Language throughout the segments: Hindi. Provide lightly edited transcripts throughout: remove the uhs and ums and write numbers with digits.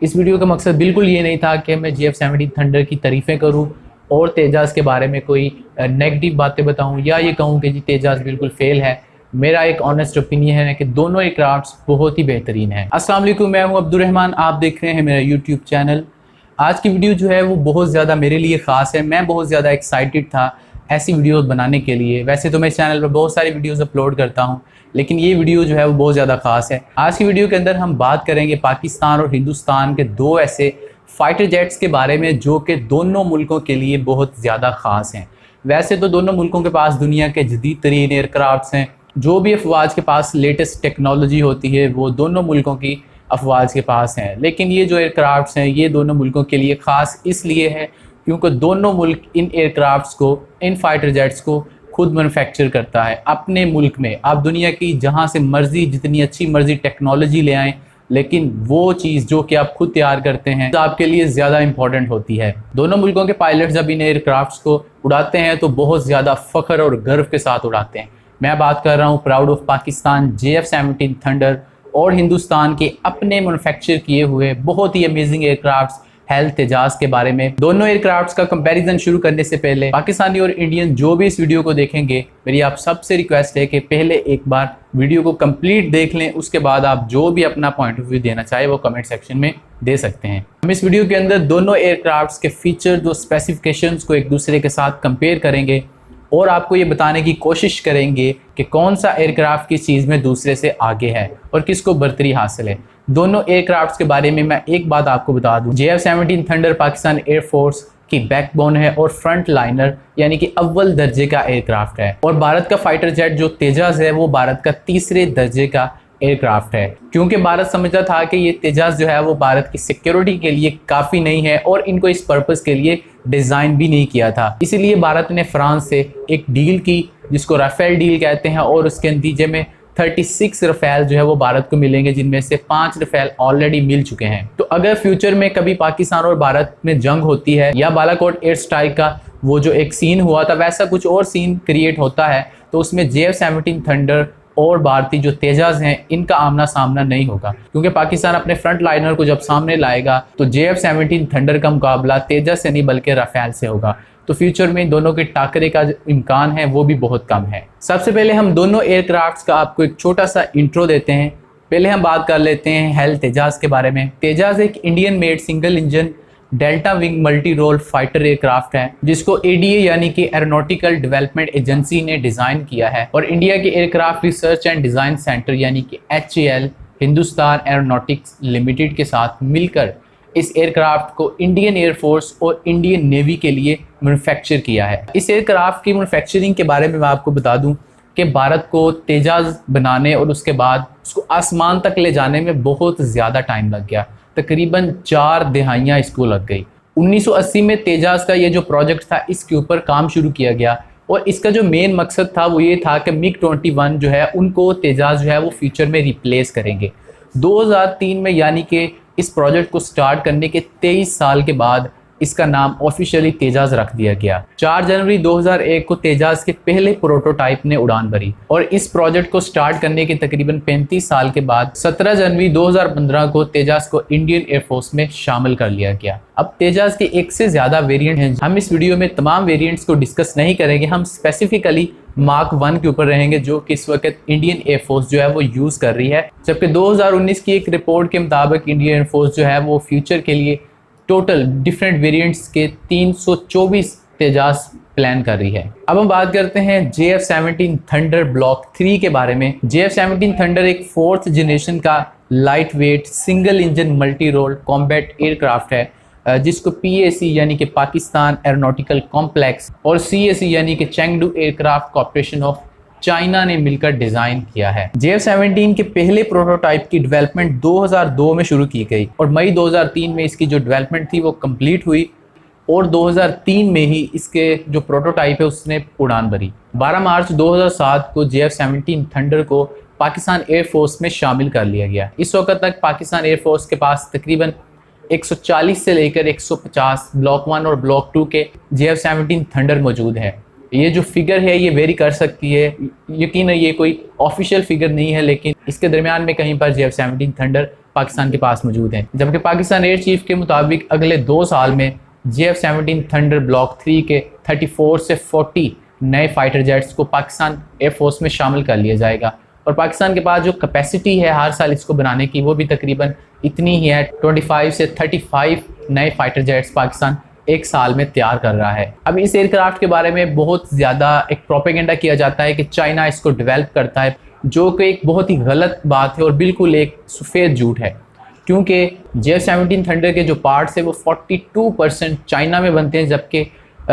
इस वीडियो का मकसद बिल्कुल ये नहीं था कि मैं JF-17 थंडर की तारीफ़ें करूं और तेजाज़ के बारे में कोई नेगेटिव बातें बताऊं या ये कहूं कि जी तेजाज़ बिल्कुल फेल है। मेरा एक ऑनेस्ट ओपिनियन है कि दोनों एयरक्राफ्ट्स बहुत ही बेहतरीन हैं। अस्सलाम वालेकुम, मैं हूं अब्दुर्रहमान, आप देख रहे हैं मेरा यूट्यूब चैनल। आज की वीडियो जो है वो बहुत ज़्यादा मेरे लिए ख़ास है। मैं बहुत ज़्यादा एक्साइटेड था ऐसी वीडियोस बनाने के लिए। वैसे तो मैं इस चैनल पर बहुत सारी वीडियोस अपलोड करता हूं, लेकिन ये वीडियो जो है वो बहुत ज़्यादा ख़ास है। आज की वीडियो के अंदर हम बात करेंगे पाकिस्तान और हिंदुस्तान के दो ऐसे फाइटर जेट्स के बारे में जो कि दोनों मुल्कों के लिए बहुत ज़्यादा ख़ास हैं। वैसे तो दोनों मुल्कों के पास दुनिया के जदीद तरीन एयरक्राफ्ट्स हैं। जो भी अफवाज के पास लेटेस्ट टेक्नोलॉजी होती है वो दोनों मुल्कों की अफवाज के पास हैं, लेकिन ये जो एयरक्राफ्ट्स हैं ये दोनों मुल्कों के लिए ख़ास इसलिए है क्योंकि दोनों मुल्क इन एयरक्राफ्ट्स को, इन फाइटर जेट्स को खुद मैन्युफैक्चर करता है अपने मुल्क में। आप दुनिया की जहाँ से मर्ज़ी, जितनी अच्छी मर्ज़ी टेक्नोलॉजी ले आएँ, लेकिन वो चीज़ जो कि आप खुद तैयार करते हैं तो आपके लिए ज़्यादा इंपॉर्टेंट होती है। दोनों मुल्कों के पायलट जब इन एयरक्राफ्ट्स को उड़ाते हैं तो बहुत ज़्यादा फ़ख्र और गर्व के साथ उड़ाते हैं। मैं बात कर रहा हूँ proud of Pakistan JF-17 thunder और हिंदुस्तान के अपने मैन्युफैक्चर किए हुए बहुत ही अमेजिंग एयरक्राफ्ट्स हेल्थ तेजाज़ के बारे में। दोनों एयरक्राफ्ट्स का कंपैरिजन शुरू करने से पहले पाकिस्तानी और इंडियन जो भी इस वीडियो को देखेंगे, मेरी आप सबसे रिक्वेस्ट है कि पहले एक बार वीडियो को कंप्लीट देख लें, उसके बाद आप जो भी अपना पॉइंट ऑफ व्यू देना चाहे वो कमेंट सेक्शन में दे सकते हैं। हम इस वीडियो के अंदर दोनों एयरक्राफ्ट्स के फीचर, जो स्पेसिफिकेशंस को एक दूसरे के साथ कंपेयर करेंगे और आपको ये बताने की कोशिश करेंगे कि कौन सा एयरक्राफ्ट किस चीज़ में दूसरे से आगे है और किसको बर्तरी हासिल है। दोनों एयरक्राफ्ट्स के बारे में मैं एक बात आपको बता दूं, JF-17 थंडर पाकिस्तान एयरफोर्स की बैकबोन है और फ्रंट लाइनर यानी कि अव्वल दर्जे का एयरक्राफ्ट है, और भारत का फाइटर जेट जो तेजाज़ है वो भारत का तीसरे दर्जे का एयरक्राफ्ट है। क्योंकि भारत समझता था कि ये तेजाज़ जो है वो भारत की सिक्योरिटी के लिए काफ़ी नहीं है और इनको इस पर्पज़ के लिए डिज़ाइन भी नहीं किया था, इसीलिए भारत ने फ्रांस से एक डील की जिसको राफेल डील कहते हैं, और उसके नतीजे में 36 राफेल जो है वो भारत को मिलेंगे, जिनमें से 5 राफेल ऑलरेडी मिल चुके हैं। तो अगर फ्यूचर में कभी पाकिस्तान और भारत में जंग होती है या बालाकोट एयर स्ट्राइक का वो जो एक सीन हुआ था वैसा कुछ और सीन क्रिएट होता है, तो उसमें JF-17 थंडर और भारतीय जो तेजाज़ हैं इनका आमना सामना नहीं होगा, क्योंकि पाकिस्तान अपने फ्रंट लाइनर को जब सामने लाएगा तो JF-17 थंडर का मुकाबला तेजाज़ से नहीं बल्कि राफेल से होगा। तो फ्यूचर में दोनों के टाकरे का इम्कान है वो भी बहुत कम है। सबसे पहले हम दोनों एयरक्राफ्ट्स का आपको एक छोटा सा इंट्रो देते हैं। पहले हम बात कर लेते हैं हेल तेजाज़ के बारे में। तेजाज़ एक Indian made single engine delta wing multi role fighter aircraft है जिसको ADA यानी कि एरोनॉटिकल डेवलपमेंट एजेंसी ने डिज़ाइन किया है, और इंडिया के aircraft research and design centre यानी कि HAL हिंदुस्तान एरोनॉटिक्स लिमिटेड के साथ मिलकर इस एयरक्राफ्ट को इंडियन एयरफोर्स और इंडियन नेवी के लिए मैन्युफैक्चर किया है। इस एयरक्राफ्ट की मैन्युफैक्चरिंग के बारे में मैं आपको बता दूं कि भारत को तेजाज़ बनाने और उसके बाद उसको आसमान तक ले जाने में बहुत ज़्यादा टाइम लग गया, तकरीबन 4 दहाइयाँ इसको लग गई। 1980 में तेजाज़ का ये जो प्रोजेक्ट था इसके ऊपर काम शुरू किया गया, और इसका जो मेन मकसद था वो ये था कि MiG-21 जो है उनको तेजाज़ जो है वो फ्यूचर में रिप्लेस करेंगे। 2003 में यानी कि इस प्रोजेक्ट को स्टार्ट करने के 23 साल के बाद इसका नाम ऑफिशियली तेजाज़ रख दिया गया। 4 जनवरी 2001 को तेजाज़ के पहले प्रोटोटाइप ने उड़ान भरी, और इस प्रोजेक्ट को स्टार्ट करने के तकरीबन 35 साल के बाद 17 जनवरी 2015 को तेजाज़ को इंडियन एयरफोर्स में शामिल कर लिया गया। अब तेजाज़ के एक से ज़्यादा वेरिएंट हैं। हम इस वीडियो में तमाम वेरिएंट्स को डिस्कस नहीं करेंगे, हम स्पेसिफिकली मार्क 1 के ऊपर रहेंगे जो कि इस वक्त इंडियन एयरफोर्स जो है वो यूज़ कर रही है। जबकि 2019 की एक रिपोर्ट के मुताबिक इंडियन एयरफोर्स जो है वो फ्यूचर के लिए टोटल डिफरेंट वेरिएंट्स के 324 तेजाज़ प्लान कर रही है। अब हम बात करते हैं JF-17 थंडर ब्लॉक 3 के बारे में। JF-17 थंडर एक 4th जनरेशन का light weight single engine multi role combat aircraft है जिसको PAC यानी कि पाकिस्तान एरोनॉटिकल कॉम्प्लेक्स और CAC यानी कि Chengdu aircraft corporation of China ने मिलकर डिज़ाइन किया है। JF-17 के पहले प्रोटोटाइप की डेवलपमेंट 2002 में शुरू की गई और मई 2003 में इसकी जो डेवलपमेंट थी वो कंप्लीट हुई, और 2003 में ही इसके जो प्रोटोटाइप है उसने उड़ान भरी। 12 मार्च 2007 को JF-17 थंडर को पाकिस्तान एयरफोर्स में शामिल कर लिया गया। इस वक्त तक पाकिस्तान एयरफोर्स के पास तकरीबन 140 से लेकर 150 ब्लॉक 1 और ब्लॉक 2 के JF-17 थंडर मौजूद है। ये जो फिगर है ये वेरी कर सकती है, यकीन है ये कोई ऑफिशियल फिगर नहीं है, लेकिन इसके दरमियान में कहीं पर JF-17 थंडर पाकिस्तान के पास मौजूद हैं। जबकि पाकिस्तान एयर चीफ के मुताबिक अगले 2 साल में JF-17 थंडर ब्लॉक 3 के 34 से 40 नए फाइटर जेट्स को पाकिस्तान एयरफोर्स में शामिल कर लिया जाएगा। और पाकिस्तान के पास जो कैपेसिटी है हर साल इसको बनाने की, वो भी तकरीबन इतनी ही है। 25 से 35 नए फाइटर जेट्स पाकिस्तान एक साल में तैयार कर रहा है। अब इस एयरक्राफ्ट के बारे में बहुत ज़्यादा एक प्रोपेगेंडा किया जाता है कि चाइना इसको डेवलप करता है, जो कि एक बहुत ही गलत बात है और बिल्कुल एक सफ़ेद झूठ है, क्योंकि JF-17 थंडर के जो पार्ट्स है वो 42% चाइना में बनते हैं, जबकि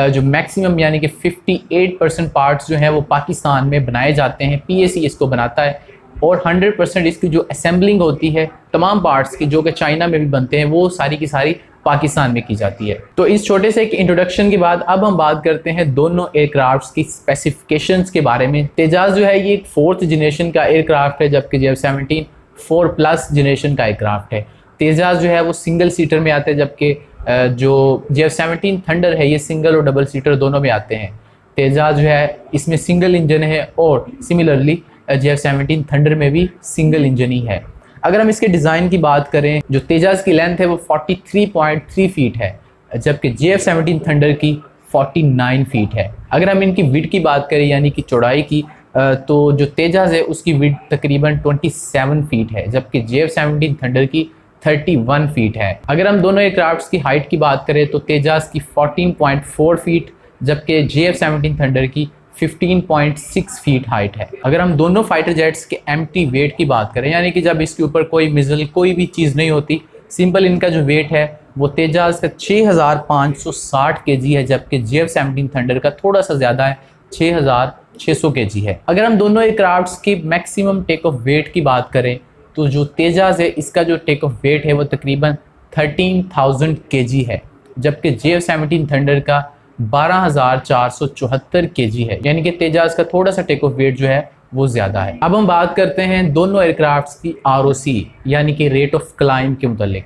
जो मैक्सिमम यानी कि 58% पार्ट्स जो हैं वो पाकिस्तान में बनाए जाते हैं। PAC इसको बनाता है और 100% इसकी जो असेंबलिंग होती है तमाम पार्ट्स की, जो कि चाइना में भी बनते हैं, वो सारी की सारी पाकिस्तान में की जाती है। तो इस छोटे से एक इंट्रोडक्शन के बाद अब हम बात करते हैं दोनों एयरक्राफ्ट्स की स्पेसिफिकेशंस के बारे में। तेजाज जो है ये एक 4th जनरेशन का एयरक्राफ्ट है, जबकि JF-17 4+ जनरेशन का एयरक्राफ्ट है। तेजाज जो है वो सिंगल सीटर में आते हैं, जबकि जो JF-17 थंडर है ये सिंगल और डबल सीटर दोनों में आते हैं। तेजाज जो है इसमें सिंगल इंजन है और सिमिलरली JF-17 थंडर में भी सिंगल इंजन ही है। अगर हम इसके डिज़ाइन की बात करें, जो तेजाज की लेंथ है वो 43.3 फीट है, जबकि JF-17 थंडर की 49 फीट है। अगर हम इनकी विड्थ की बात करें यानी कि चौड़ाई की, तो जो तेजाज है उसकी विड्थ तकरीबन 27 फीट है, जबकि JF-17 थंडर की 31 फीट है। अगर हम दोनों एयरक्राफ्ट्स की हाइट की बात करें तो तेजाज की 14.4 फीट, जबकि JF-17 थंडर की 15.6 फीट हाइट है। अगर हम दोनों फाइटर जेट्स के एम्प्टी वेट की बात करें, यानी कि जब इसके ऊपर कोई मिज़ल कोई भी चीज़ नहीं होती, सिंपल इनका जो वेट है वो तेजाज का 6560 kg है, जबकि JF-17 थंडर का थोड़ा सा ज़्यादा है, 6600 kg है। अगर हम दोनों एयरक्राफ्ट्स की मैक्सिमम टेक ऑफ वेट की बात करें तो जो तेजाज है इसका जो टेक ऑफ वेट है वो तकरीबन 13,000 kg है, जबकि JF-17 थंडर का 12,474 kg है, यानी कि तेजाज का थोड़ा सा टेक ऑफ वेट जो है वो ज़्यादा है। अब हम बात करते हैं दोनों एयरक्राफ्ट्स की ROC यानी कि रेट ऑफ क्लाइंब के मुतालिक।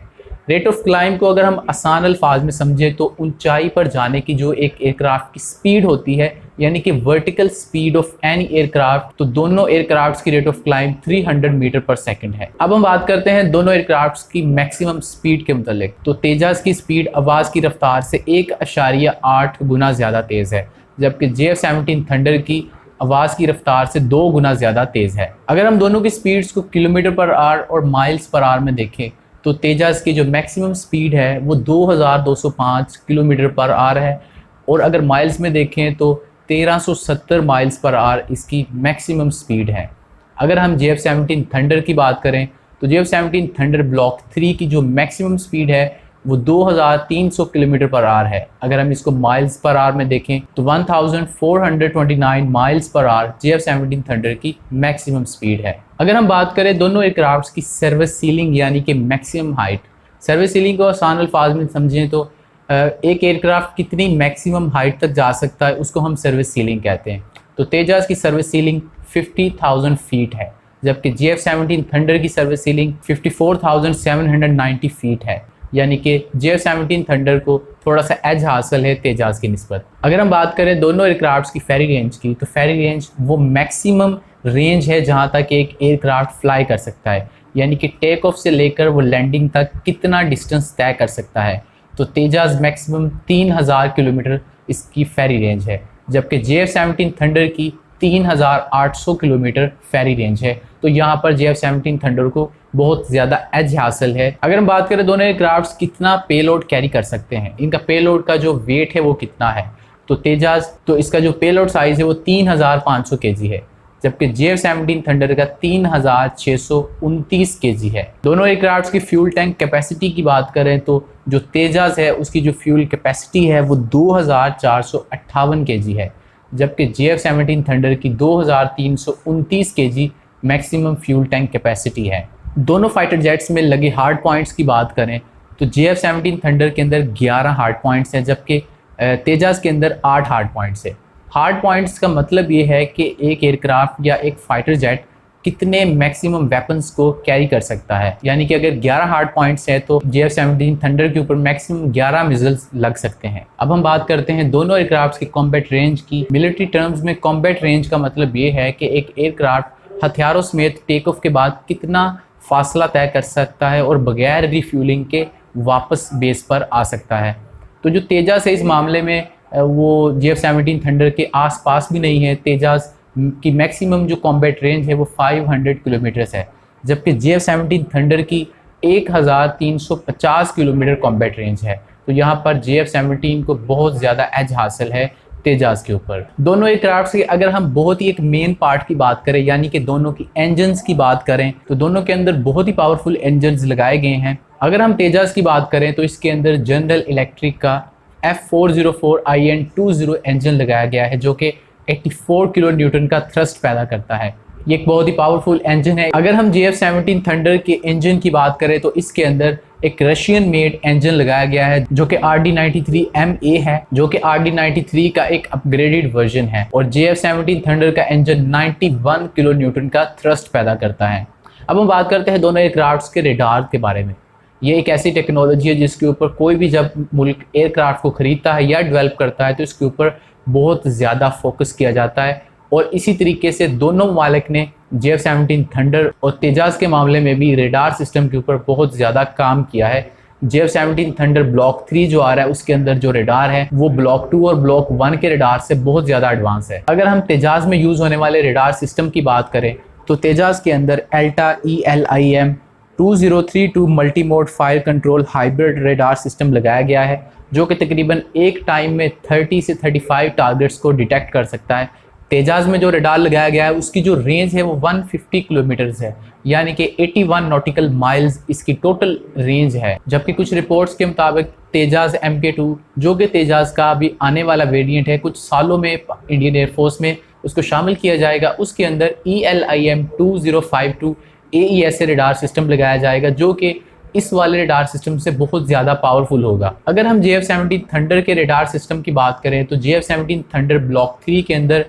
रेट ऑफ क्लाइंब को अगर हम आसान अल्फाज में समझें तो ऊंचाई पर जाने की जो एक एयरक्राफ्ट की स्पीड होती है, यानी कि vertical speed of any aircraft, तो दोनों एयरक्राफ्ट्स की रेट ऑफ क्लाइंब 300 मीटर पर सेकंड है। अब हम बात करते हैं दोनों एयरक्राफ्ट्स की मैक्सिमम स्पीड के मुतालिक। तो तेजाज की स्पीड आवाज़ की रफ्तार से 1.8 गुना ज़्यादा तेज़ है, जबकि JF-17 थंडर की आवाज़ की रफ्तार से 2 गुना ज़्यादा तेज़ है। अगर हम दोनों की स्पीड्स को किलोमीटर पर आवर और माइल्स पर आवर में देखें तो तेजाज की जो मैक्सिमम स्पीड है वो 2205 किलोमीटर पर आवर है, और अगर माइल्स में देखें तो 1370 माइल्स पर आवर इसकी मैक्सिमम स्पीड है। अगर हम JF-17 थंडर की बात करें तो JF-17 थंडर ब्लॉक 3 की जो मैक्सिमम स्पीड है वो 2300 किलोमीटर पर आवर है। अगर हम इसको माइल्स पर आवर में देखें तो 1429 miles per hour JF-17 thunder की मैक्सिमम स्पीड है। अगर हम बात करें दोनों एयरक्राफ्ट्स की सर्विस सीलिंग यानी कि मैक्सिमम हाइट, सर्विस सीलिंग को आसान अल्फाज में समझें तो एक एयरक्राफ्ट कितनी मैक्सिमम हाइट तक जा सकता है उसको हम सर्विस सीलिंग कहते हैं। तो तेजाज की सर्विस सीलिंग 50,000 फीट है, जबकि JF-17 थंडर की सर्विस सीलिंग 54,790 फीट है, यानी कि JF-17 थंडर को थोड़ा सा एज हासिल है तेजाज की निस्बत। अगर हम बात करें दोनों एयरक्राफ्ट्स की फेरी रेंज की, तो फेरी रेंज वो मैक्सिमम रेंज है जहां तक एक एयरक्राफ्ट फ्लाई कर सकता है, यानी कि टेक ऑफ से लेकर वो लैंडिंग तक कितना डिस्टेंस तय कर सकता है। तो तेजाज मैक्सिमम 3000 किलोमीटर इसकी फेरी रेंज है, जबकि JF-17 थंडर की 3800 किलोमीटर फेरी रेंज है। तो यहाँ पर JF-17 थंडर को बहुत ज़्यादा एज हासिल है। अगर हम बात करें दोनों एयरक्राफ्ट्स कितना पेलोड कैरी कर सकते हैं, इनका पेलोड का जो वेट है वो कितना है, तो तेजाज तो इसका जो पेलोड साइज़ है वो 3500 kg है, जबकि JF-17 थंडर का 3629 kg है। दोनों एयरक्राफ्ट्स की फ्यूल टैंक कैपेसिटी की बात करें तो जो तेजाज है उसकी जो फ्यूल कैपेसिटी है वो 2458 kg है, जबकि JF-17 थंडर की 2329 kg maximum fuel tank capacity है। दोनों फाइटर जेट्स में लगे हार्ड पॉइंट्स की बात करें तो JF-17 थंडर के अंदर 11 हार्ड पॉइंट्स हैं, जबकि तेजाज के अंदर 8 हार्ड पॉइंट्स है। हार्ड पॉइंट्स का मतलब ये है कि एक एयरक्राफ्ट या एक फाइटर जेट कितने मैक्सिमम वेपन्स को कैरी कर सकता है। यानी कि अगर 11 हार्ड पॉइंट्स है तो JF-17 थंडर के ऊपर मैक्सिमम 11 मिसाइल्स लग सकते हैं। अब हम बात करते हैं दोनों एयरक्राफ्ट की कॉम्बैट रेंज की। मिलिट्री टर्म्स में कॉम्बैट रेंज का मतलब ये है कि एक एयरक्राफ्ट हथियारों समेत टेक ऑफ के बाद कितना फासला तय कर सकता है और बगैर रिफ्यूलिंग के वापस बेस पर आ सकता है। तो जो तेजास है इस मामले में वो JF-17 थंडर के आसपास भी नहीं है। तेजास की मैक्सिमम जो कॉम्बैट रेंज है वो 500 किलोमीटर्स है, जबकि JF-17 थंडर की 1350 किलोमीटर कॉम्बैट रेंज है। तो यहाँ पर JF-17 को बहुत ज़्यादा एज हासिल है तेजास के ऊपर। दोनों एयरक्राफ्ट की अगर हम बहुत ही एक मेन पार्ट की बात करें, यानी कि दोनों की इंजन्स की बात करें, तो दोनों के अंदर बहुत ही पावरफुल इंजन्स लगाए गए हैं। अगर हम तेजास की बात करें तो इसके अंदर जनरल इलेक्ट्रिक का F404IN20 इंजन लगाया गया है, जो कि 84 किलो न्यूटन का थ्रस्ट पैदा करता है। ये एक बहुत ही पावरफुल इंजन है। अगर हम JF-17 थंडर के इंजन की बात करें तो इसके अंदर एक रशियन मेड इंजन लगाया गया है जो कि RD-93MA है, जो कि RD-93 का एक अपग्रेडेड वर्जन है। और JF-17 थंडर का इंजन 91 किलो न्यूटन का थ्रस्ट पैदा करता है। अब हम बात करते हैं दोनों एयरक्राफ्ट के रेडार के बारे में। ये एक ऐसी टेक्नोलॉजी है जिसके ऊपर कोई भी जब मुल्क एयरक्राफ्ट को ख़रीदता है या डेवलप करता है तो इसके ऊपर बहुत ज़्यादा फोकस किया जाता है। और इसी तरीके से दोनों ममालिक ने JF-17 थंडर और तेजास के मामले में भी रेडार सिस्टम के ऊपर बहुत ज़्यादा काम किया है। JF-17 थंडर ब्लॉक 3 जो आ रहा है उसके अंदर जो रेडार है वो ब्लॉक 2 और ब्लॉक 1 के रेडार से बहुत ज़्यादा एडवांस है। अगर हम तेजास में यूज़ होने वाले रेडार सिस्टम की बात करें तो तेजास के अंदर Elta ELIM 2032 multi mode fire control hybrid radar system लगाया गया है, जो कि तकरीबन एक टाइम में 30 से 35 टारगेट्स को डिटेक्ट कर सकता है। तेजास में जो रेडार लगाया गया है उसकी जो रेंज है वो 150 किलोमीटर्स है, यानी कि 81 नॉटिकल माइल्स इसकी टोटल रेंज है। जबकि कुछ रिपोर्ट्स के मुताबिक तेजास MK2 जो कि तेजास का अभी आने वाला वेरिएंट है, कुछ सालों में इंडियन एयरफोर्स में उसको शामिल किया जाएगा। उसके अंदर ELIM 2052 AESA रेडार सिस्टम लगाया जाएगा, जो कि इस वाले रेडार सिस्टम से बहुत ज़्यादा पावरफुल होगा। अगर हम JF-17 थंडर के रेडार सिस्टम की बात करें तो JF-17 थंडर ब्लॉक 3 के अंदर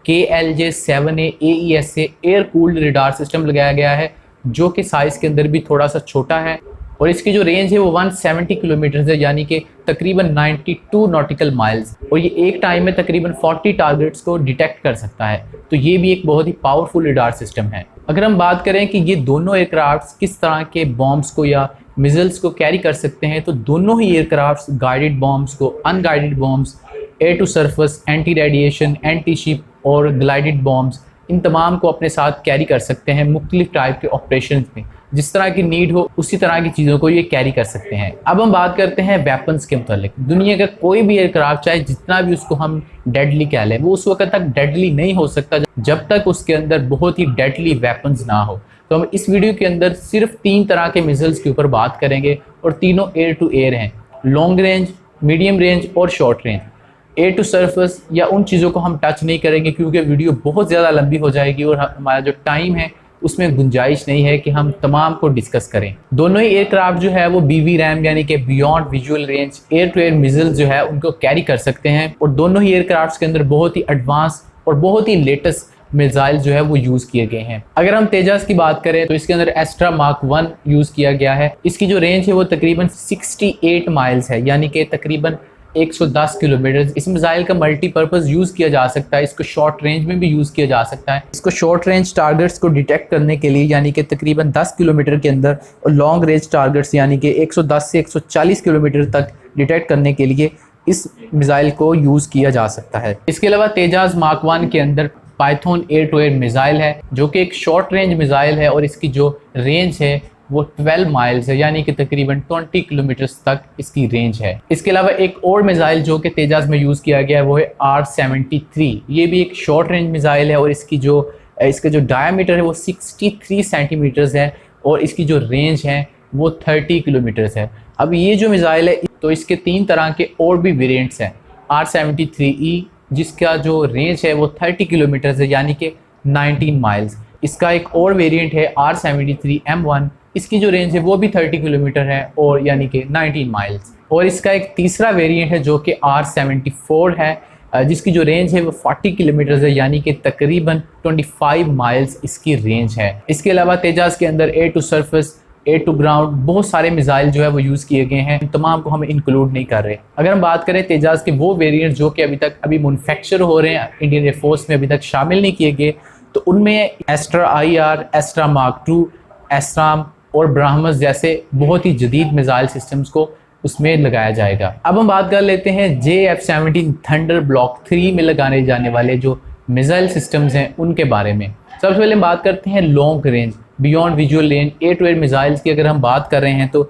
KLJ-7A AESA air cooled radar system लगाया गया है, जो कि साइज़ के अंदर भी थोड़ा सा छोटा है और इसकी जो रेंज है वो 170 किलोमीटर है, यानी कि तकरीबन 92 नॉटिकल माइल्स। और ये एक टाइम में तकरीबन 40 टारगेट्स को डिटेक्ट कर सकता है। तो ये भी एक बहुत ही पावरफुल रेडार सिस्टम है। अगर हम बात करें कि ये दोनों एयरक्राफ्ट किस तरह के बॉम्ब्स को या मिसाइल्स को कैरी कर सकते हैं, तो दोनों ही एयरक्राफ्ट गाइडेड बॉम्ब्स को, unguided bombs, air to surface, anti radiation, anti ship और ग्लाइडेड बॉम्ब्स, इन तमाम को अपने साथ कैरी कर सकते हैं मुख्तलिफ टाइप के ऑपरेशन में। जिस तरह की नीड हो उसी तरह की चीज़ों को ये कैरी कर सकते हैं। अब हम बात करते हैं वेपन्स के मतलब। दुनिया का कोई भी एयरक्राफ्ट चाहे जितना भी उसको हम डेडली कह लें, वो उस वक्त तक डेडली नहीं हो सकता जब तक उसके अंदर बहुत ही डेडली वेपन्स ना हो। तो हम इस वीडियो के अंदर सिर्फ 3 तरह के मिसाइल्स के ऊपर बात करेंगे और तीनों एयर टू एयर हैं, लॉन्ग रेंज, मीडियम रेंज और short range. Air to surface या उन चीज़ों को हम टच नहीं करेंगे क्योंकि वीडियो बहुत ज़्यादा लंबी हो जाएगी और हमारा जो टाइम है उसमें गुंजाइश नहीं है कि हम तमाम को डिस्कस करें। दोनों ही एयरक्राफ्ट जो है वो BVRAM यानी कि beyond visual range air to air missile जो है उनको कैरी कर सकते हैं और दोनों ही एयरक्राफ्ट के अंदर बहुत ही एडवांस और बहुत ही लेटेस्ट मिसाइल जो है वो यूज़ किए गए हैं। अगर हम तेजास की बात करें तो इसके अंदर एस्ट्रा मार्क 1 यूज़ किया गया है। इसकी जो रेंज है वो तकरीबन 68 माइल्स है, यानी कि तकरीबन 110 किलोमीटर। इस मिसाइल का मल्टीपर्पज़ यूज़ किया जा सकता है, इसको शॉर्ट रेंज में भी यूज़ किया जा सकता है। इसको शॉर्ट रेंज टारगेट्स को डिटेक्ट करने के लिए यानी कि तकरीबन 10 किलोमीटर के अंदर और लॉन्ग रेंज टारगेट्स यानी कि 110 से 140 किलोमीटर तक डिटेक्ट करने के लिए इस मिसाइल को यूज़ किया जा सकता है। इसके अलावा तेजास मार्क 1 के अंदर Python air to air missile है, जो कि एक शॉर्ट रेंज मिसाइल है और इसकी जो रेंज है वो 12 माइल्स है, यानी कि तकरीबन 20 किलोमीटर्स तक इसकी रेंज है। इसके अलावा एक और मिसाइल जो कि तेजास में यूज़ किया गया है वो है R73। ये भी एक शॉर्ट रेंज मिसाइल है और इसका जो डायमीटर है वो 63 सेंटीमीटर्स है और इसकी जो रेंज है वो 30 किलोमीटर्स है। अब ये जो मिसाइल है तो इसके 3 तरह के और भी वेरिएंट्स हैं। R73E जिसका जो रेंज है वो 30 किलोमीटर्स है, यानी कि 19 माइल्स। इसका एक और वेरिएंट है R73M1, इसकी जो रेंज है वो भी 30 किलोमीटर है और यानी कि 19 माइल्स। और इसका एक तीसरा वेरिएंट है जो कि R74 है, जिसकी जो रेंज है वो 40 किलोमीटर है, यानी कि तकरीबन 25 माइल्स इसकी रेंज है। इसके अलावा तेजाज़ के अंदर air to surface, air to ground बहुत सारे मिसाइल जो है वो यूज़ किए गए हैं, तमाम को हम इंक्लूड नहीं कर रहे। अगर हम बात करें तेजाज़ के वो वेरिएंट जो कि अभी मैन्युफैक्चर हो रहे हैं, इंडियन एयरफोर्स में अभी तक शामिल नहीं किए गए, तो उनमें एस्ट्रा IR, एस्ट्रा मार्क 2, एस्ट्राम और ब्राह्मस जैसे बहुत ही जदीद मिसाइल सिस्टम्स को उसमें लगाया जाएगा। अब हम बात कर लेते हैं JF-17 थंडर ब्लॉक 3 में लगाने जाने वाले जो मिसाइल सिस्टम्स हैं उनके बारे में। सबसे पहले हम बात करते हैं long range beyond visual range air to air missiles की। अगर हम बात कर रहे हैं तो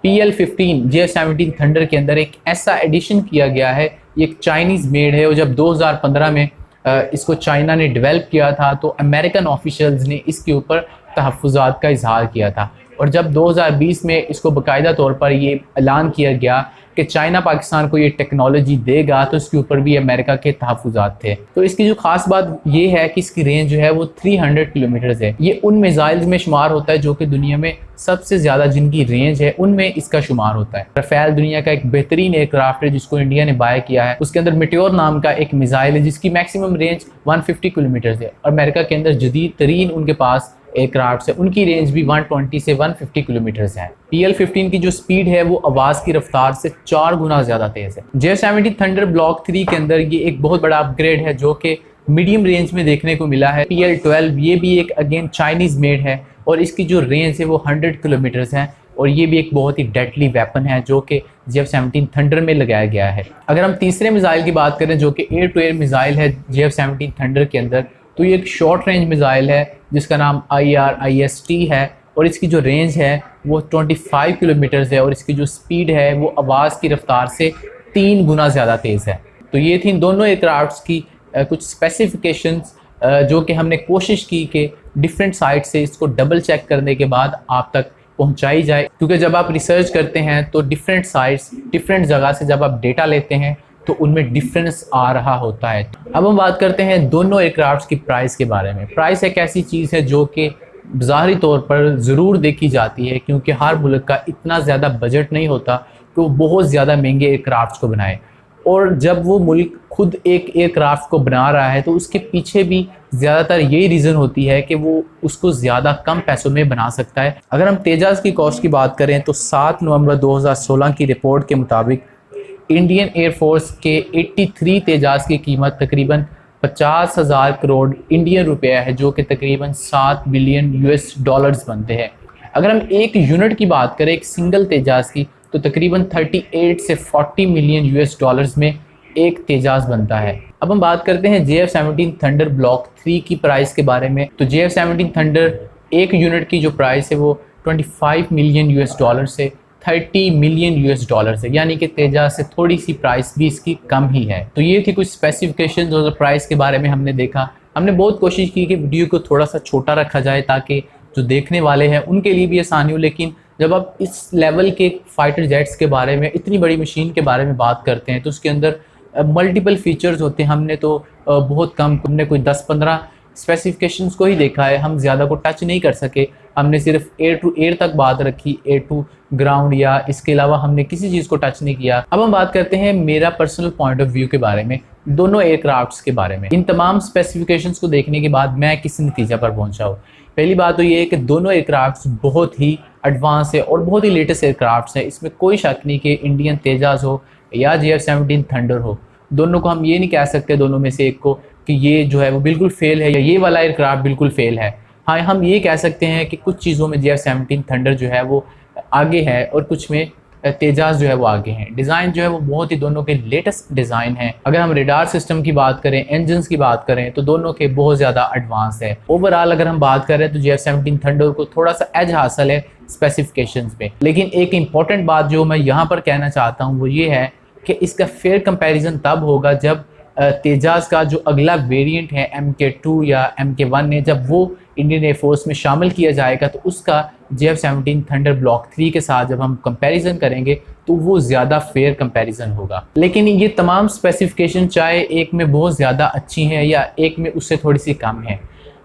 PL-15 JF-17 थंडर के अंदर एक ऐसा एडिशन किया गया है, ये एक चाइनीज़ मेड है, और जब 2015 में इसको चाइना ने डेवलप किया था तो अमेरिकन ऑफिशियल्स ने इसके ऊपर तहफ़्फ़ुज़ात का इजहार किया था, और जब 2020 में इसको बाकायदा तौर पर ये ऐलान किया गया कि चाइना पाकिस्तान को ये टेक्नोलॉजी देगा, तो इसके ऊपर भी अमेरिका के तहफ़्फ़ुज़ात थे। तो इसकी जो ख़ास बात ये है कि इसकी रेंज जो है वो 300 किलोमीटर्स है। ये उन मिसाइल्स में शुमार होता है जो कि दुनिया में सबसे ज़्यादा जिनकी रेंज है उनमें इसका शुमार होता है। रफ़ेल दुनिया का एक बेहतरीन एयरक्राफ्ट है जिसको इंडिया ने बाय किया है। उसके अंदर मिट्योर नाम का एक मिसाइल है जिसकी मैक्सिमम रेंज 150 किलोमीटर्स है, और अमेरिका के अंदर जदीद तरीन उनके पास एयरक्राफ्ट है, उनकी रेंज भी 120 से 150 किलोमीटर्स है। PL-15 की जो स्पीड है वो आवाज़ की रफ्तार से 4 गुना ज़्यादा तेज़ है। JF-17 थंडर ब्लॉक 3 के अंदर ये एक बहुत बड़ा अपग्रेड है जो कि मीडियम रेंज में देखने को मिला है। PL-12 ये भी एक अगेन चाइनीज़ मेड है, और इसकी जो रेंज है वो 100 किलोमीटर्स है, और ये भी एक बहुत ही डेडली वेपन है जो कि JF-17 थंडर में लगाया गया है। अगर हम तीसरे मिसाइल की बात करें जो कि एयर टू एयर मिसाइल है JF-17 थंडर के अंदर, तो ये एक शॉर्ट रेंज मिसाइल है जिसका नाम IRIST है, और इसकी जो रेंज है वो 25 किलोमीटर्स है, और इसकी जो स्पीड है वो आवाज़ की रफ्तार से 3 गुना ज़्यादा तेज़ है। तो ये थी दोनों एयरक्राफ्ट्स की कुछ स्पेसिफिकेशंस जो कि हमने कोशिश की कि डिफरेंट साइट से इसको डबल चेक करने के बाद आप तक पहुंचाई जाए, क्योंकि जब आप रिसर्च करते हैं तो डिफरेंट साइट्स डिफरेंट जगह से जब आप डेटा लेते हैं तो उनमें डिफरेंस आ रहा होता है। अब हम बात करते हैं दोनों एयरक्राफ्ट्स की प्राइस के बारे में। प्राइस एक ऐसी चीज़ है जो कि ज़ाहिरी तौर पर ज़रूर देखी जाती है, क्योंकि हर मुल्क का इतना ज़्यादा बजट नहीं होता कि वो बहुत ज़्यादा महंगे एयरक्राफ्ट्स को बनाए, और जब वो मुल्क खुद एक एयरक्राफ्ट को बना रहा है तो उसके पीछे भी ज़्यादातर यही रीज़न होती है कि वो उसको ज़्यादा कम पैसों में बना सकता है। अगर हम तेजाज़ की कॉस्ट की बात करें तो 7 नवंबर 2016 की रिपोर्ट के मुताबिक इंडियन एयरफोर्स के 83 तेजाज़ की कीमत तकरीबन 50,000 करोड़ इंडियन रुपया है, जो कि तकरीबन 7 बिलियन US डॉलर्स बनते हैं। अगर हम एक यूनिट की बात करें एक सिंगल तेजाज़ की, तो तकरीबन 38 से 40 मिलियन US डॉलर्स में एक तेजाज़ बनता है। अब हम बात करते हैं JF-17 थंडर ब्लॉक 3 की प्राइस के बारे में। तो JF-17 थंडर एक यूनिट की जो प्राइस है वो 25 मिलियन US डॉलर से 30 मिलियन US डॉलर है, यानी कि तेजाज़ से थोड़ी सी प्राइस भी इसकी कम ही है। तो ये थी कुछ स्पेसिफिकेशन और प्राइस के बारे में हमने देखा। हमने बहुत कोशिश की कि वीडियो को थोड़ा सा छोटा रखा जाए ताकि जो देखने वाले हैं उनके लिए भी आसानी हो, लेकिन जब आप इस लेवल के फाइटर जेट्स के बारे में, इतनी बड़ी मशीन के बारे में बात करते हैं तो उसके अंदर मल्टीपल फीचर्स होते हैं। हमने तो बहुत कम, हमने कोई 10-15 स्पेसिफिकेशंस को ही देखा है, हम ज़्यादा को टच नहीं कर सके। हमने सिर्फ एयर टू एयर तक बात रखी, एयर टू ग्राउंड, या इसके अलावा हमने किसी चीज़ को टच नहीं किया। अब हम बात करते हैं मेरा पर्सनल पॉइंट ऑफ व्यू के बारे में, दोनों एयरक्राफ्ट्स के बारे में। इन तमाम स्पेसिफिकेशंस को देखने के बाद मैं किस नतीजा पर पहुंचा हूँ। पहली बात तो ये है कि दोनों एयरक्राफ्ट्स बहुत ही एडवांस है और बहुत ही लेटेस्ट एयरक्राफ्ट्स हैं। इसमें कोई शक नहीं कि इंडियन तेजाज़ हो या JF-17 थंडर हो, दोनों को हम ये नहीं कह सकते दोनों में से एक को कि ये जो है वो बिल्कुल फेल है या ये वाला एयरक्राफ्ट बिल्कुल फेल है। हाँ, हम ये कह सकते हैं कि कुछ चीज़ों में JF-17 थंडर जो है वो आगे है और कुछ में तेजाज़ जो है वो आगे हैं। डिज़ाइन जो है वो बहुत ही दोनों के लेटेस्ट डिज़ाइन है। अगर हम रेडार सिस्टम की बात करें, इंजन्स की बात करें, तो दोनों के बहुत ज़्यादा एडवांस है। ओवरऑल अगर हम बात करें तो JF-17 थंडर को थोड़ा सा एज हासिल है स्पेसिफिकेशंस में। लेकिन एक इंपॉर्टेंट बात जो मैं यहाँ पर कहना चाहता हूँ वो ये है कि इसका फेयर कंपैरिजन तब होगा जब तेजाज़ का जो अगला वेरिएंट है MK2 या MK1 ने, जब वो इंडियन एयरफोर्स में शामिल किया जाएगा तो उसका JF-17 थंडर ब्लॉक 3 के साथ जब हम कंपैरिजन करेंगे तो वो ज़्यादा फेयर कंपैरिजन होगा। लेकिन ये तमाम स्पेसिफिकेशन चाहे एक में बहुत ज़्यादा अच्छी हैं या एक में उससे थोड़ी सी कम है,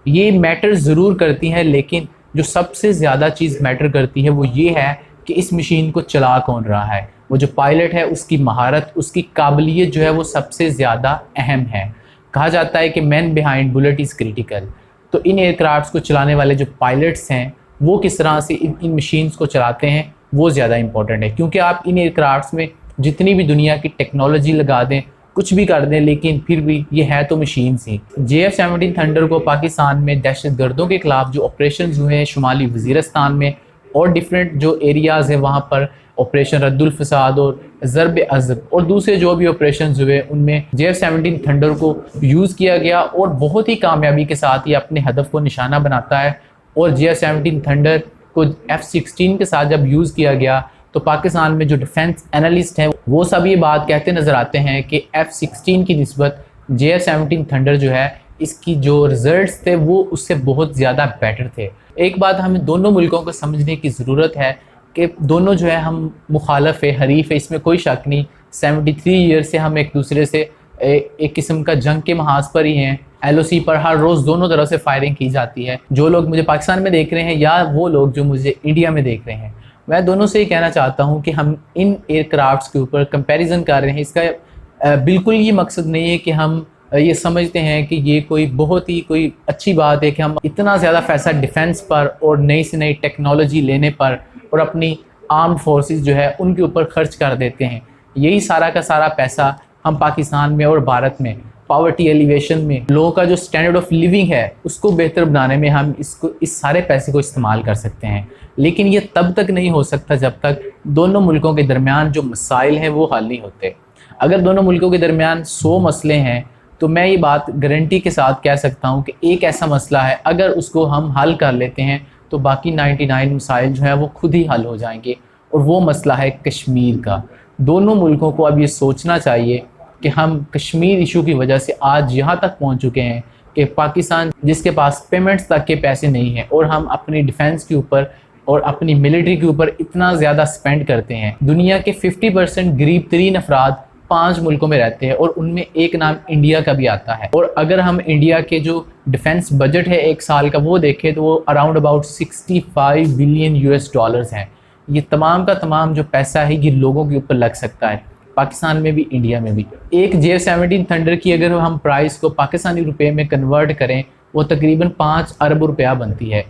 ये मैटर ज़रूर करती हैं, लेकिन जो सबसे ज़्यादा चीज़ मैटर करती है वो ये है कि इस मशीन को चला कौन रहा है। वो जो पायलट है उसकी महारत, उसकी काबिलियत जो है वो सबसे ज़्यादा अहम है। कहा जाता है कि man behind bullet is critical. तो इन एयरक्राफ्ट्स को चलाने वाले जो पायलट्स हैं वो किस तरह से इन मशीन्स को चलाते हैं वो ज़्यादा इंपॉर्टेंट है, क्योंकि आप इन एयरक्राफ्ट्स में जितनी भी दुनिया की टेक्नोलॉजी लगा दें, कुछ भी कर दें, लेकिन फिर भी ये है तो मशीन्स ही। JF-17 थंडर को पाकिस्तान में दहशतगर्दों के खिलाफ जो ऑपरेशन हुए हैं शुमाली वज़ीरिस्तान में और डिफरेंट जो एरियाज़ हैं वहाँ पर ऑपरेशन रद्दुल फसाद और ज़रब अज़ब और दूसरे जो भी ऑपरेशन हुए उनमें JF-17 थंडर को यूज़ किया गया और बहुत ही कामयाबी के साथ ये अपने हदफ को निशाना बनाता है। और JF-17 थंडर को F-16 के साथ जब यूज़ किया गया तो पाकिस्तान में जो डिफेंस एनालिस्ट हैं वो सब ये बात कहते नज़र आते हैं कि F-16 की निस्बत JF-17 थंडर जो है इसकी जो रिज़ल्ट्स थे वो उससे बहुत ज़्यादा बेटर थे। एक बात हमें दोनों मुल्कों को समझने की ज़रूरत है कि दोनों जो है हम मुखालफ है, हरीफ है, इसमें कोई शक नहीं। 73 ईयर से हम एक दूसरे से एक किस्म का जंग के महाज पर ही हैं। LOC पर हर रोज़ दोनों तरफ से फायरिंग की जाती है। जो लोग मुझे पाकिस्तान में देख रहे हैं या वो लोग जो मुझे इंडिया में देख रहे हैं, मैं दोनों से ही कहना चाहता हूँ कि हम इन एयरक्राफ्ट्स के ऊपर कंपैरिजन कर रहे हैं। इसका बिल्कुल ये मकसद नहीं है कि हम ये समझते हैं कि ये कोई बहुत ही कोई अच्छी बात है कि हम इतना ज़्यादा पैसा डिफेंस पर और नई से नई टेक्नोलॉजी लेने पर और अपनी आर्म्ड फोर्सेस जो है उनके ऊपर खर्च कर देते हैं। यही सारा का सारा पैसा हम पाकिस्तान में और भारत में पॉवर्टी एलिवेशन में लोगों का जो स्टैंडर्ड ऑफ लिविंग है उसको बेहतर बनाने में हम इस सारे पैसे को इस्तेमाल कर सकते हैं। लेकिन ये तब तक नहीं हो सकता जब तक दोनों मुल्कों के दरमियान जो मसाइल हैं वो हल नहीं होते। अगर दोनों मुल्कों के दरमियान 100 मसले हैं तो मैं ये बात गारंटी के साथ कह सकता हूँ कि एक ऐसा मसला है अगर उसको हम हल कर लेते हैं तो बाकी 99 मसाइल जो है वो खुद ही हल हो जाएंगे। और वो मसला है कश्मीर का। दोनों मुल्कों को अब ये सोचना चाहिए कि हम कश्मीर इशू की वजह से आज यहाँ तक पहुँच चुके हैं कि पाकिस्तान जिसके पास पेमेंट्स तक के पैसे नहीं हैं और हम अपनी डिफेंस के ऊपर और अपनी मिलिट्री के ऊपर इतना ज़्यादा स्पेंड करते हैं। दुनिया के 50% गरीब तरीन अफराद 5 मुल्कों में रहते हैं और उनमें एक नाम इंडिया का भी आता है। और अगर हम इंडिया के जो डिफेंस बजट है एक साल का वो देखें तो वो अराउंड अबाउट 65 बिलियन US हैं। ये तमाम का तमाम जो पैसा है ये लोगों के ऊपर लग सकता है, पाकिस्तान में भी इंडिया में भी। एक JF-17 थंडर की अगर हम प्राइस को पाकिस्तानी रुपए में कन्वर्ट करें वो तकरीबन 5 अरब रुपया बनती है।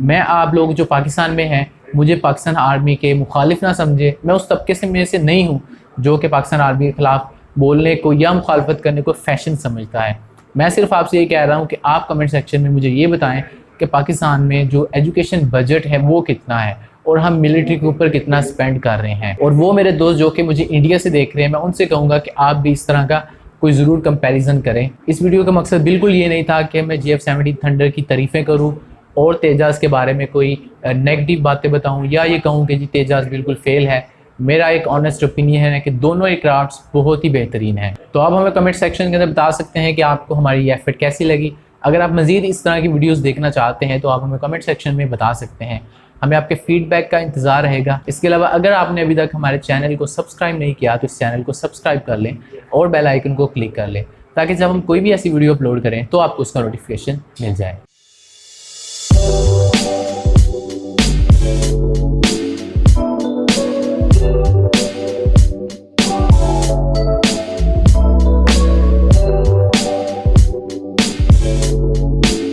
मैं आप लोग जो पाकिस्तान में हैं मुझे पाकिस्तान आर्मी के मुखालिफ ना समझे, मैं उस तबके से में से नहीं हूँ जो कि पाकिस्तान आर्मी के ख़िलाफ़ बोलने को या मुखालफत करने को फ़ैशन समझता है। मैं सिर्फ आपसे ये कह रहा हूँ कि आप कमेंट सेक्शन में मुझे ये बताएं कि पाकिस्तान में जो एजुकेशन बजट है वो कितना है और हम मिलिट्री के ऊपर कितना स्पेंड कर रहे हैं। और वो मेरे दोस्त जो कि मुझे इंडिया से देख रहे हैं मैं उनसे कहूँगा कि आप भी इस तरह का कोई ज़रूर कंपैरिजन करें। इस वीडियो का मकसद बिल्कुल ये नहीं था कि मैं JF-17 थंडर की तारीफ़ें करूँ और तेजाज़ के बारे में कोई नेगेटिव बातें बताऊँ या ये कहूँ कि जी तेजाज़ बिल्कुल फेल है। मेरा एक ऑनेस्ट ओपिनियन है कि दोनों एयरक्राफ्ट्स बहुत ही बेहतरीन हैं। तो आप हमें कमेंट सेक्शन के अंदर बता सकते हैं कि आपको हमारी ये एफर्ट कैसी लगी। अगर आप मज़ीद इस तरह की वीडियोस देखना चाहते हैं तो आप हमें कमेंट सेक्शन में बता सकते हैं। हमें आपके फीडबैक का इंतज़ार रहेगा। इसके अलावा अगर आपने अभी तक हमारे चैनल को सब्सक्राइब नहीं किया तो इस चैनल को सब्सक्राइब कर लें और बेल आइकन को क्लिक कर लें ताकि जब हम कोई भी ऐसी वीडियो अपलोड करें तो आपको उसका नोटिफिकेशन मिल जाए।